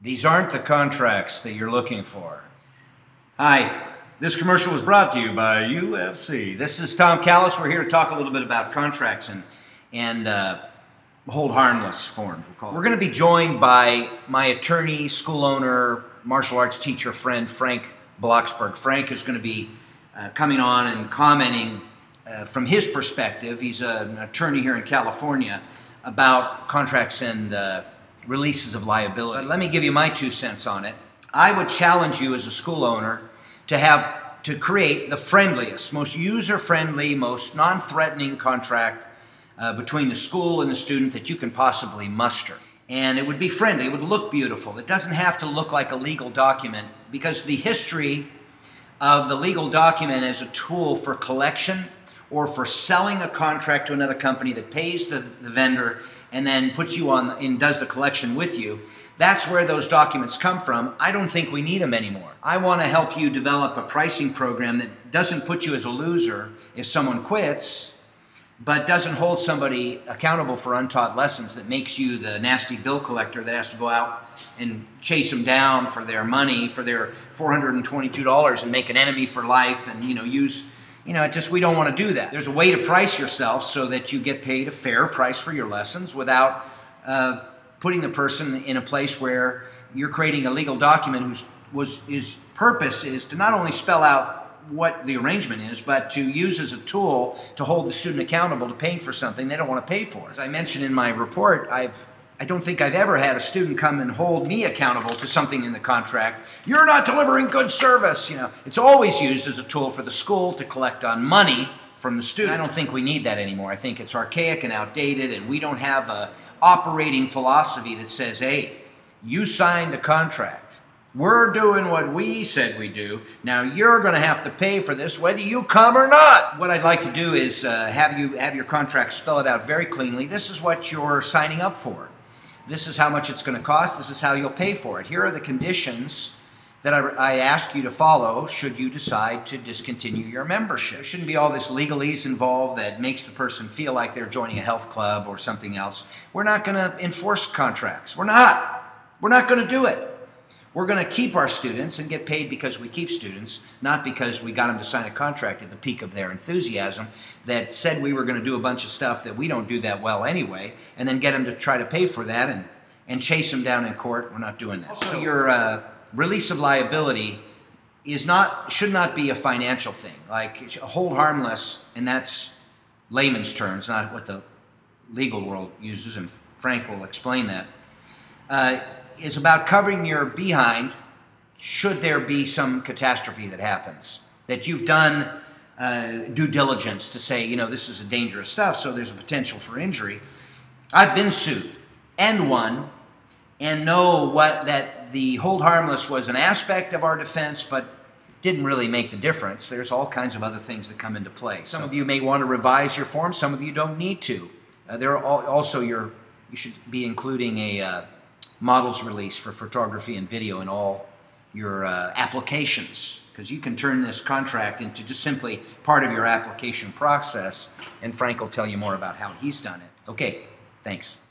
These aren't the contracts that you're looking for. Hi, this commercial was brought to you by UFC. This is Tom Callos. We're here to talk a little bit about contracts and hold harmless forms, we'll call it. We're going to be joined by my attorney, school owner, martial arts teacher friend, Frank Bloksberg. Frank is going to be coming on and commenting from his perspective. He's an attorney here in California about contracts and releases of liability. But let me give you my 2 cents on it. I would challenge you as a school owner to create the friendliest, most user-friendly, most non-threatening contract between the school and the student that you can possibly muster. And it would be friendly, it would look beautiful. It doesn't have to look like a legal document, because the history of the legal document as a tool for collection or for selling a contract to another company that pays the vendor and then puts you on and does the collection with you, that's where those documents come from. I don't think we need them anymore. I want to help you develop a pricing program that doesn't put you as a loser if someone quits, but doesn't hold somebody accountable for untaught lessons, that makes you the nasty bill collector that has to go out and chase them down for their money, for their $422, and make an enemy for life, and we don't want to do that. There's a way to price yourself so that you get paid a fair price for your lessons without putting the person in a place where you're creating a legal document whose purpose is to not only spell out what the arrangement is, but to use as a tool to hold the student accountable to paying for something they don't want to pay for. As I mentioned in my report, I don't think I've ever had a student come and hold me accountable to something in the contract. You're not delivering good service. It's always used as a tool for the school to collect on money from the student. I don't think we need that anymore. I think it's archaic and outdated, and we don't have a operating philosophy that says, hey, you signed the contract. We're doing what we said we do. Now you're going to have to pay for this whether you come or not. What I'd like to do is have your contract spell it out very cleanly. This is what you're signing up for. This is how much it's going to cost. This is how you'll pay for it. Here are the conditions that I ask you to follow should you decide to discontinue your membership. There shouldn't be all this legalese involved that makes the person feel like they're joining a health club or something else. We're not going to enforce contracts. We're not. We're not going to do it. We're going to keep our students and get paid because we keep students, not because we got them to sign a contract at the peak of their enthusiasm that said we were going to do a bunch of stuff that we don't do that well anyway, and then get them to try to pay for that and chase them down in court. We're not doing that. Also, your release of liability should not be a financial thing. Like hold harmless, and that's layman's terms, not what the legal world uses, and Frank will explain that. Is about covering your behind should there be some catastrophe that happens, that you've done due diligence to say, this is a dangerous stuff, so there's a potential for injury. I've been sued and won, and know that the hold harmless was an aspect of our defense, but didn't really make the difference. There's all kinds of other things that come into play. Some of you may want to revise your form. Some of you don't need to. You should be including a models release for photography and video in all your applications, because you can turn this contract into just simply part of your application process, and Frank will tell you more about how he's done it. Okay, thanks.